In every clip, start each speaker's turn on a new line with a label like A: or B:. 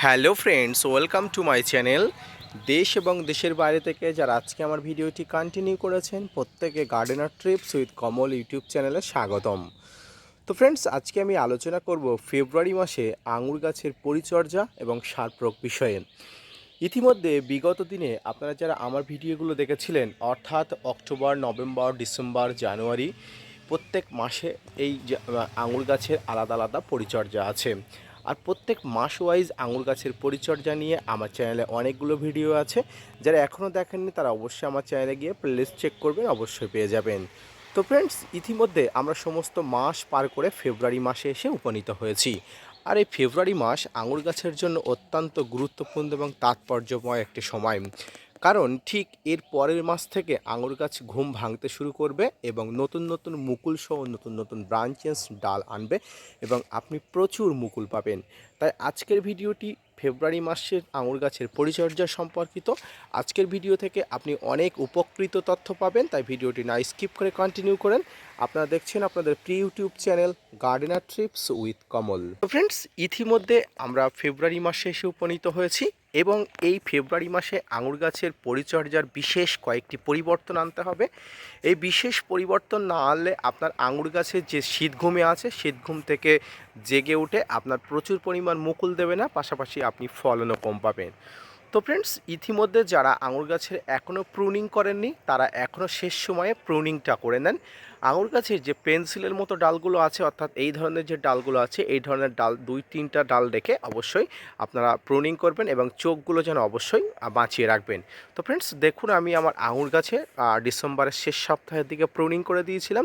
A: Hello friends, welcome to my channel. দেশ এবং দেশের বাইরে থেকে যারা আজকে আমার ভিডিওটি কন্টিনিউ করেছেন প্রত্যেকে gardener trips with Kamal YouTube চ্যানেলে স্বাগতম। তো ফ্রেন্ডস, আজকে আমি আলোচনা করব ফেব্রুয়ারি মাসে আঙুর গাছের পরিচর্যা এবং সার প্রয়োগ বিষয়ে। ইতিমধ্যে বিগত দিনে আপনারা যারা আমার ভিডিওগুলো দেখেছিলেন, অর্থাৎ অক্টোবর, নভেম্বর, ডিসেম্বর, জানুয়ারি, প্রত্যেক মাসে এই যে আঙুর গাছের আলাদা আলাদা পরিচর্যা আছে। আর প্রত্যেক মাস ওয়াইজ আঙুর গাছের পরিচর্যা নিয়ে আমার চ্যানেলে অনেকগুলো ভিডিও আছে। যারা এখনও দেখেননি তারা অবশ্যই আমার চ্যানেলে গিয়ে প্লেলিস্ট চেক করবেন, অবশ্যই পেয়ে যাবেন। তো ফ্রেন্ডস, ইতিমধ্যে আমরা সমস্ত মাস পার করে ফেব্রুয়ারি মাসে এসে উপনীত হয়েছি। আর এই ফেব্রুয়ারি মাস আঙুর গাছের জন্য অত্যন্ত গুরুত্বপূর্ণ এবং তাৎপর্যময় একটি সময়। কারণ ঠিক এর পরের মাস থেকে আঙুর গাছ ঘুম ভাঙতে শুরু করবে এবং নতুন নতুন মুকুল সহ নতুন নতুন ব্রাঞ্চেস ডাল আনবে এবং আপনি প্রচুর মুকুল পাবেন। তাই আজকের ভিডিওটি ফেব্রুয়ারি মাসের আঙুর গাছের পরিচর্যা সম্পর্কিত। আজকের ভিডিও থেকে আপনি অনেক উপকৃত তথ্য পাবেন, তাই ভিডিওটি না স্কিপ করে কন্টিনিউ করেন। আপনারা দেখছেন আপনাদের প্রিয় YouTube channel gardener trips with Kamal. তো ফ্রেন্ডস, ইতিমধ্যে আমরা ফেব্রুয়ারি মাসে এসে উপনীত হয়েছি এবং এই ফেব্রুয়ারি মাসে আঙুর গাছের পরিচর্যার বিশেষ কয়েকটি পরিবর্তন আনতে হবে। এই বিশেষ পরিবর্তন না আনলে আপনার আঙুর গাছের যে শীতঘুমে আছে, শীতঘুম থেকে জেগে উঠে আপনার প্রচুর পরিমাণ মুকুল দেবে না, পাশাপাশি আপনি ফলনও কম পাবেন। তো ফ্রেন্ডস, ইতিমধ্যে যারা আঙুর গাছের এখনও প্রুনিং করেননি তারা এখনও শেষ সময়ে প্রুনিংটা করে নেন। আঙুর গাছের যে পেন্সিলের মতো ডালগুলো আছে, অর্থাৎ এই ধরনের যে ডালগুলো আছে, এই ধরনের ডাল 2-3টা ডাল রেখে অবশ্যই আপনারা প্রুনিং করবেন এবং চোখগুলো যেন অবশ্যই বাঁচিয়ে রাখবেন। তো ফ্রেন্ডস, দেখুন আমি আমার আঙুর গাছে ডিসেম্বরের শেষ সপ্তাহের দিকে প্রুনিং করে দিয়েছিলাম।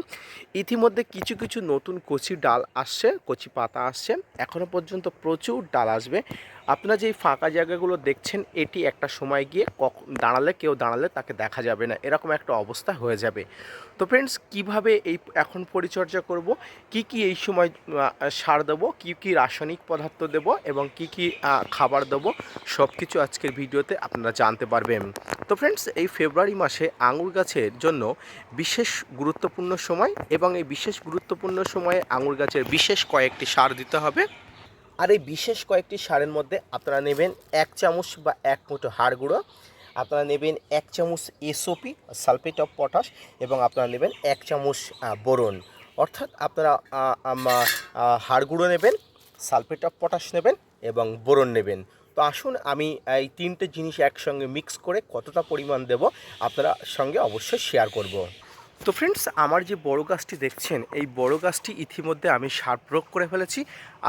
A: ইতিমধ্যে কিছু কিছু নতুন কচি ডাল আসছে, কচি পাতা আসছে, এখনও পর্যন্ত প্রচুর ডাল আসবে। আপনারা যেই ফাঁকা জায়গাগুলো দেখছেন, এটি একটা সময় গিয়ে কেউ দাঁড়ালে তাকে দেখা যাবে না, এরকম একটা অবস্থা হয়ে যাবে। তো ফ্রেন্ডস, কিভাবে এই এখন পরিচর্যা করব, কি কি এই সময় সার দেবো, কি কি রাসায়নিক পদার্থ দেব এবং কি কি খাবার দেবো, সব কিছু আজকের ভিডিওতে আপনারা জানতে পারবেন। তো ফ্রেন্ডস, এই ফেব্রুয়ারি মাসে আঙুর গাছের জন্য বিশেষ গুরুত্বপূর্ণ সময় এবং এই বিশেষ গুরুত্বপূর্ণ সময়ে আঙুর গাছের বিশেষ কয়েকটি সার দিতে হবে। আর এই বিশেষ কয়েকটি সারের মধ্যে আপনারা নেবেন 1 চামচ বা 1 মুঠো হাড় গুঁড়ো, আপনারা নেবেন 1 চামচ এসওপি সালফেট অফ পটাশ এবং আপনারা নেবেন 1 চামচ বোরন। অর্থাৎ আপনারা হাড় গুঁড়ো নেবেন, সালফেট অফ পটাশ নেবেন এবং বোরন নেবেন। তো আসুন আমি এই তিনটে জিনিস একসঙ্গে মিক্স করে কতটা পরিমাণ দেব আপনারা সঙ্গে অবশ্যই শেয়ার করব। তো ফ্রেন্ডস, আমার যে বড় গাছটি দেখছেন, এই বড় গাছটি ইতিমধ্যে আমি সার প্রয়োগ করে ফেলেছি।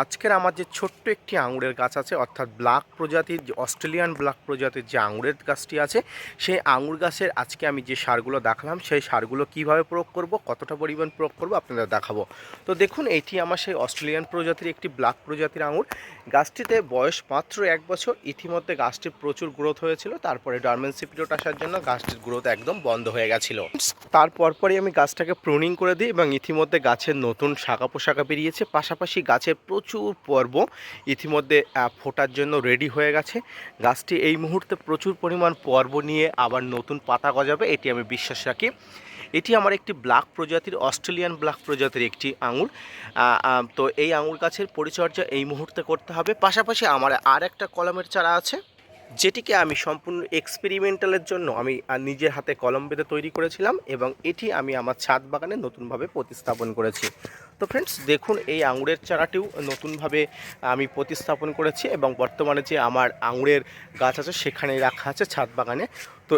A: আজকের আমার যে ছোট্ট একটি আঙুরের গাছ আছে, অর্থাৎ ব্ল্যাক প্রজাতির, যে অস্ট্রেলিয়ান ব্ল্যাক প্রজাতির যে আঙুরের গাছটি আছে, সেই আঙুর গাছের আজকে আমি যে সারগুলো দেখালাম, সেই সারগুলো কিভাবে প্রয়োগ করব, কতটা পরিমাণ প্রয়োগ করব আপনাদের দেখাবো। তো দেখুন, এটি আমার সেই অস্ট্রেলিয়ান প্রজাতির একটি ব্ল্যাক প্রজাতির আঙুর। গাছটিতে বয়স মাত্র 1 বছর। ইতিমধ্যে গাছটির প্রচুর গ্রোথ হয়েছিল, তারপরে ডরমেন্সি পিরিয়ড আসার জন্য গাছটির গ্রোথ একদম বন্ধ হয়ে গেছিলো। তারপরই আমি গাছটাকে প্রুনিং করে দিই এবং ইতিমধ্যে গাছের নতুন শাখা পোশাখা বেরিয়েছে, পাশাপাশি গাছের প্রচুর পর্ব ইতিমধ্যে ফোটার জন্য রেডি হয়ে গেছে। গাছটি এই মুহূর্তে প্রচুর পরিমাণ পর্ব নিয়ে আবার নতুন পাতা গজাবে, এটি আমি বিশ্বাস রাখি। এটি আমার একটি ব্ল্যাক প্রজাতির, অস্ট্রেলিয়ান ব্ল্যাক প্রজাতির একটি আঙুর। তো এই আঙুর গাছের পরিচর্যা এই মুহূর্তে করতে হবে। পাশাপাশি আমার আর একটা কলমের চারা আছে, যেটিকে আমি সম্পূর্ণ এক্সপেরিমেন্টালের জন্য আমি নিজের হাতে কলম বেঁধে তৈরি করেছিলাম এবং এটি আমি আমার ছাদ বাগানে নতুনভাবে প্রতিস্থাপন করেছি। তো ফ্রেন্ডস, দেখুন এই আঙুরের চারাটিও নতুনভাবে আমি প্রতিস্থাপন করেছি এবং বর্তমানে যে আমার আঙুরের গাছ আছে সেখানেই রাখা আছে ছাদ বাগানে। তো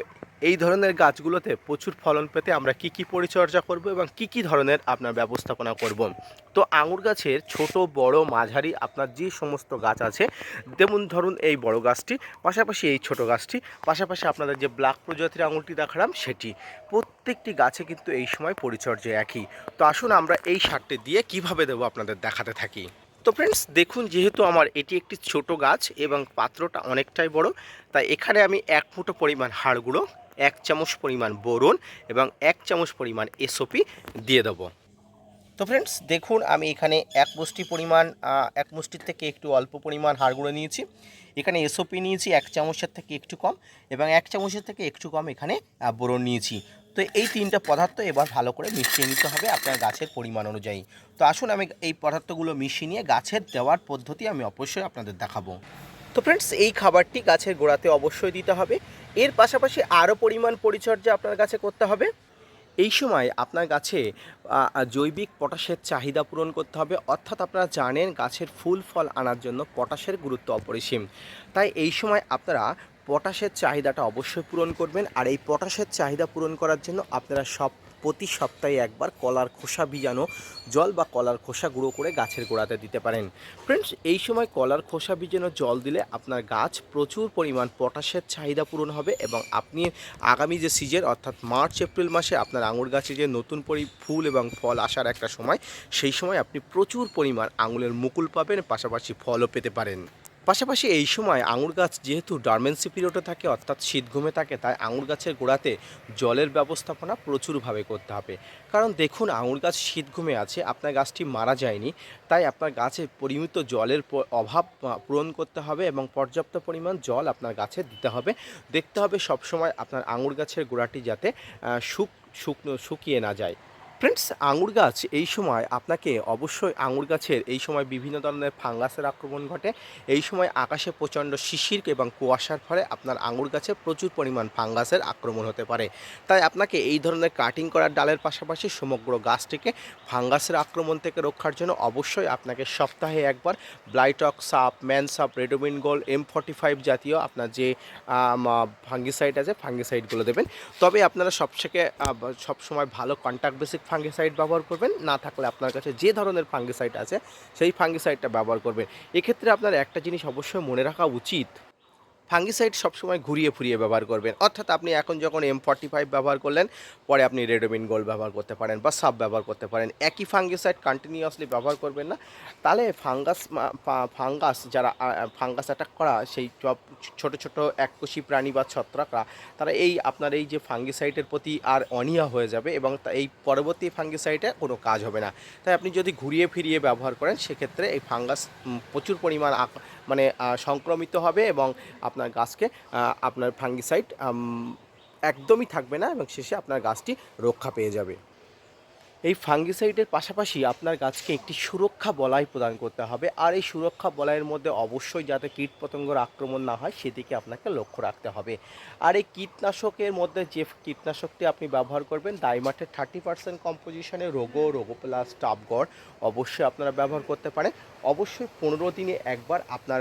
A: এই ধরনের গাছগুলোতে প্রচুর ফলন পেতে আমরা কি কি পরিচর্যা করব এবং কি কি ধরনের আপনার ব্যবস্থাপনা করব। তো আঙুর গাছের ছোট বড় মাঝারি আপনার যে সমস্ত গাছ আছে, যেমন ধরুন এই বড় গাছটি, পাশাপাশি এই ছোট গাছটি, পাশাপাশি আপনাদের যে ব্ল্যাক প্রজাতির আঙুরটি দেখালাম সেটি, প্রত্যেকটি গাছে কিন্তু এই সময় পরিচর্যা একই। তো আসুন আমরা এই সারটি দিয়ে কিভাবে দেবো আপনাদের দেখাতে থাকি। তো ফ্রেন্ডস, দেখুন যেহেতু আমার এটি একটি ছোট গাছ এবং পাত্রটা অনেকটাই বড়, তাই এখানে আমি 1 মুঠো পরিমাণ হাড় গুঁড়ো, 1 চামচ পরিমাণ বোরন এবং 1 চামচ পরিমাণ এসওপি দিয়ে দেবো। তো ফ্রেন্ডস, দেখুন আমি এখানে 1 মুষ্টি পরিমাণ, 1 মুষ্টির থেকে একটু অল্প পরিমাণ হাড় গুঁড়ো নিয়েছি। এখানে এসওপি নিয়েছি 1 চামচের থেকে একটু কম এবং 1 চামচের থেকে একটু কম এখানে বোরন নিয়েছি। তো এই 3টা পদার্থ এবার ভালো করে মিশিয়ে নিতে হবে আপনার গাছের পরিমাণ অনুযায়ী। তো আসুন আমি এই পদার্থগুলো মিশিয়ে নিয়ে গাছের দেওয়ার পদ্ধতি আমি অবশ্যই আপনাদের দেখাবো। তো ফ্রেন্ডস, এই খাবারটি গাছের গোড়াতে অবশ্যই দিতে হবে। এর পাশাপাশি আরও পরিমাণ পরিচর্যা আপনার গাছে করতে হবে। এই সময় আপনার গাছে জৈবিক পটাশের চাহিদা পূরণ করতে হবে। অর্থাৎ আপনারা জানেন গাছের ফুল ফল আনার জন্য পটাশের গুরুত্ব অপরিসীম। তাই এই সময় আপনারা পটাশের চাহিদাটা অবশ্যই পূরণ করবেন। আর এই পটাশের চাহিদা পূরণ করার জন্য আপনারা প্রতি সপ্তাহে একবার কলার খোসা ভিজানো জল বা কলার খোসা গুঁড়ো করে গাছের গোড়াতে দিতে পারেন। ফ্রেন্ডস, এই সময় কলার খোসা ভিজানো জল দিলে আপনার গাছ প্রচুর পরিমাণ পটাশের চাহিদা পূরণ হবে এবং আপনি আগামী যে সিজন অর্থাৎ মার্চ এপ্রিল মাসে আপনার আঙুর গাছে যে নতুন ফুল এবং ফল আসার একটা সময়, সেই সময় আপনি প্রচুর পরিমাণ আঙুরের মুকুল পাবেন, পাশাপাশি ফলও পেতে পারেন। পাশাপাশি এই সময় আঙুর গাছ যেহেতু ডরমেন্সি পিরিয়ডে থাকে অর্থাৎ শীত ঘুমে থাকে, তাই আঙুর গাছের গোড়াতে জলের ব্যবস্থাপনা প্রচুরভাবে করতে হবে। কারণ দেখুন, আঙুর গাছ শীত ঘুমে আছে, আপনার গাছটি মারা যায়নি, তাই আপনার গাছে পরিমিত জলের অভাব পূরণ করতে হবে এবং পর্যাপ্ত পরিমাণ জল আপনার গাছে দিতে হবে। দেখতে হবে সবসময় আপনার আঙুর গাছের গোড়াটি যাতে শুকিয়ে না যায়। ফ্রেন্ডস, আঙুর গাছ এই সময় আপনাকে অবশ্যই আঙুর গাছের এই সময় বিভিন্ন ধরনের ফাঙ্গাসের আক্রমণ ঘটে। এই সময় আকাশে প্রচণ্ড শিশির এবং কুয়াশার ফলে আপনার আঙুর গাছে প্রচুর পরিমাণ ফাঙ্গাসের আক্রমণ হতে পারে। তাই আপনাকে এই ধরনের কাটিং করার ডালের পাশাপাশি সমগ্র গাছটিকে ফাঙ্গাসের আক্রমণ থেকে রক্ষার জন্য অবশ্যই আপনাকে সপ্তাহে একবার ব্লাইটক সাপ, ম্যানসাপ, রেডোমিন গোল্ড, M45 জাতীয় আপনার যে ফাঙ্গিসাইড আছে ফাঙ্গিসাইডগুলো দেবেন। তবে আপনারা সবসময় ভালো কন্ট্যাক্ট বেসিক ফাঙ্গিসাইড ব্যবহার করবেন। না থাকলে আপনার কাছে যে ধরনের ফাঙ্গিসাইড আছে সেই ফাঙ্গিসাইডটা ব্যবহার করবেন। এক্ষেত্রে আপনার একটা জিনিস অবশ্যই মনে রাখা উচিত, ফাঙ্গিসাইড সবসময় ঘুরিয়ে ফিরিয়ে ব্যবহার করবেন। অর্থাৎ আপনি এখন যখন M45 ব্যবহার করলেন, পরে আপনি রেডোমিন গোল্ড ব্যবহার করতে পারেন বা সাব ব্যবহার করতে পারেন। একই ফাঙ্গিসাইড কন্টিনিউয়াসলি ব্যবহার করবেন না, তাহলে ফাঙ্গাস যারা ফাঙ্গাস অ্যাটাক করা সেই সব ছোটো ছোটো এককোষী প্রাণী বা ছত্রাকরা, তারা আপনার এই যে ফাঙ্গিসাইডের প্রতি আর অনীহা হয়ে যাবে এবং এই পরবর্তী ফাঙ্গিসাইডে কোনো কাজ হবে না। তাই আপনি যদি ঘুরিয়ে ফিরিয়ে ব্যবহার করেন, সেক্ষেত্রে এই ফাঙ্গাস প্রচুর পরিমাণ সংক্রমিত হবে এবং আপনার গাছকে আপনার ফাঙ্গিসাইড একদমই থাকবে না এবং শেষে আপনার গাছটি রক্ষা পেয়ে যাবে। এই ফাঙ্গিসাইডের পাশাপাশি আপনার গাছকে একটি সুরক্ষা বলয় প্রদান করতে হবে। আর এই সুরক্ষা বলয়ের মধ্যে অবশ্যই যাতে কীটপতঙ্গের আক্রমণ না হয় সেদিকে আপনাকে লক্ষ্য রাখতে হবে। আর এই কীটনাশকের মধ্যে যে কীটনাশকটি আপনি ব্যবহার করবেন, ডাইমার্টের 30% কম্পোজিশনে রোগো প্লাস টাপগড় অবশ্যই আপনারা ব্যবহার করতে পারেন। অবশ্যই 15 দিনে একবার আপনার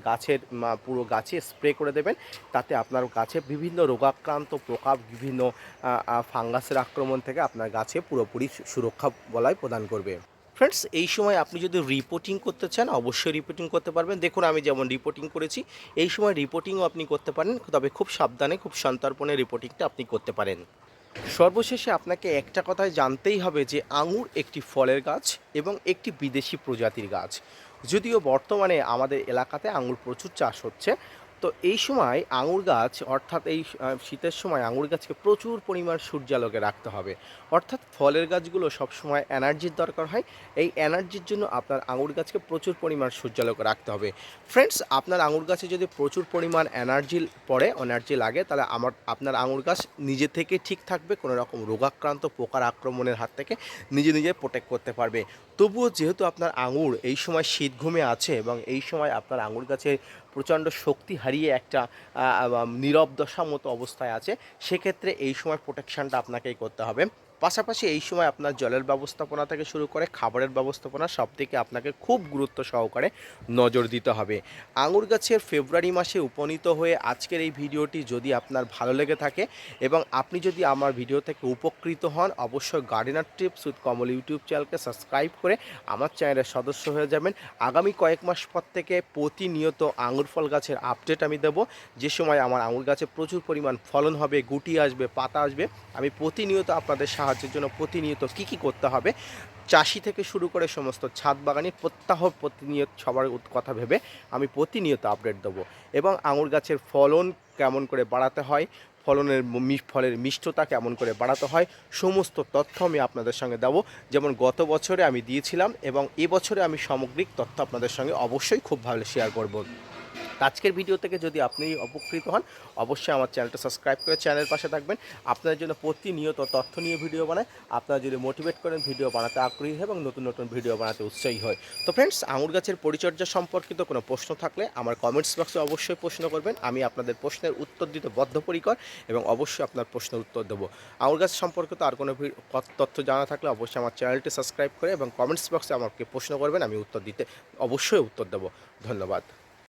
A: গাছের পুরো গাছে স্প্রে করে দেবেন। তাতে আপনার গাছে বিভিন্ন রোগাক্রান্ত পোকা, বিভিন্ন ফাঙ্গাসের আক্রমণ থেকে আপনার গাছে পুরোপুরি সুরক্ষা বলয় প্রদান করবে। ফ্রেন্ডস, এই সময় আপনি যদি রিপোর্টিং করতে চান অবশ্যই রিপোর্টিং করতে পারবেন। দেখুন, আমি যেমন রিপোর্টিং করেছি, এই সময় রিপোর্টিংও আপনি করতে পারেন, তবে খুব সাবধানে, খুব সন্তর্পণে রিপোর্টিংটা আপনি করতে পারেন। সর্বশেষে আপনাকে একটা কথাই জানতেই হবে যে আঙুর একটি ফলের গাছ এবং একটি বিদেশি প্রজাতির গাছ। যদিও বর্তমানে আমাদের এলাকাতে আঙুর প্রচুর চাষ হচ্ছে, তো এই সময় আঙুর গাছ অর্থাৎ এই শীতের সময় আঙুর গাছকে প্রচুর পরিমাণ সূর্যালোকে রাখতে হবে। অর্থাৎ ফলের গাছগুলো সবসময় এনার্জির দরকার হয়, এই এনার্জির জন্য আপনার আঙুর গাছকে প্রচুর পরিমাণ সূর্যালোকে রাখতে হবে। ফ্রেন্ডস, আপনার আঙুর গাছে যদি প্রচুর পরিমাণ এনার্জি লাগে, তাহলে আপনার আঙুর গাছ নিজে থেকে ঠিক থাকবে, কোনো রকম রোগাক্রান্ত পোকার আক্রমণের হাত থেকে নিজে প্রোটেক্ট করতে পারবে। তবুও যেহেতু আপনার আঙুর এই সময় শীত ঘুমে আছে এবং এই সময় আপনার আঙুর গাছে প্রচণ্ড শক্তি হারিয়ে একটা নীরব দশা মতো অবস্থায় আছে, সেক্ষেত্রে এই সময় প্রোটেকশানটা আপনাকেই করতে হবে। পাশাপাশি এই সময় আপনার জলের ব্যবস্থাপনা থেকে শুরু করে খাবারের ব্যবস্থাপনা সব দিকে আপনাকে খুব গুরুত্ব সহকারে নজর দিতে হবে। আঙুর গাছের ফেব্রুয়ারি মাসে উপনীত হয়ে আজকের এই ভিডিওটি যদি আপনার ভালো লেগে থাকে এবং আপনি যদি আমার ভিডিও থেকে উপকৃত হন, অবশ্যই gardener tips with Kamal YouTube চ্যানেলকে সাবস্ক্রাইব করে আমার চ্যানেলের সদস্য হয়ে যাবেন। আগামী কয়েক মাস পর থেকে প্রতিনিয়ত আঙুর ফল গাছের আপডেট আমি দেব। যে সময় আমার আঙুর গাছে প্রচুর পরিমাণ ফলন হবে, গুটি আসবে, পাতা আসবে, আমি প্রতিনিয়ত আপনাদের সাহায্যের জন্য প্রতিনিয়ত কী করতে হবে, চাষি থেকে শুরু করে সমস্ত ছাদ বাগানি প্রতিনিয়ত সবার কথা ভেবে আমি প্রতিনিয়ত আপডেট দেবো। এবং আঙুর গাছের ফলন কেমন করে বাড়াতে হয়, ফলের মিষ্টতা কেমন করে বাড়াতে হয়, সমস্ত তথ্য আমি আপনাদের সঙ্গে দেবো। যেমন গত বছরে আমি দিয়েছিলাম এবং এবছরে আমি সামগ্রিক তথ্য আপনাদের সঙ্গে অবশ্যই খুব ভালো শেয়ার করব। আজকের ভিডিও থেকে যদি আপনি উপকৃত হন, অবশ্যই আমার চ্যানেলটা সাবস্ক্রাইব করে চ্যানেলের পাশে থাকবেন। আপনাদের জন্য প্রতিনিয়ত তথ্য নিয়ে ভিডিও বানাই। আপনারা যদি মোটিভেট করেন, ভিডিও বানাতে আগ্রহী হয় এবং নতুন নতুন ভিডিও বানাতে উৎসাহী হয়। তো ফ্রেন্ডস, আঙুর গাছের পরিচর্যা সম্পর্কিত কোনো প্রশ্ন থাকলে আমার কমেন্টস বক্সে অবশ্যই প্রশ্ন করবেন। আমি আপনাদের প্রশ্নের উত্তর দিতে বদ্ধপরিকর এবং অবশ্যই আপনার প্রশ্নের উত্তর দেবো। আঙুর গাছ সম্পর্কিত আর কোনো তথ্য জানা থাকলে অবশ্যই আমার চ্যানেলটি সাবস্ক্রাইব করে এবং কমেন্টস বক্সে আমাকে প্রশ্ন করবেন, আমি উত্তর দিতে অবশ্যই উত্তর দেবো। ধন্যবাদ।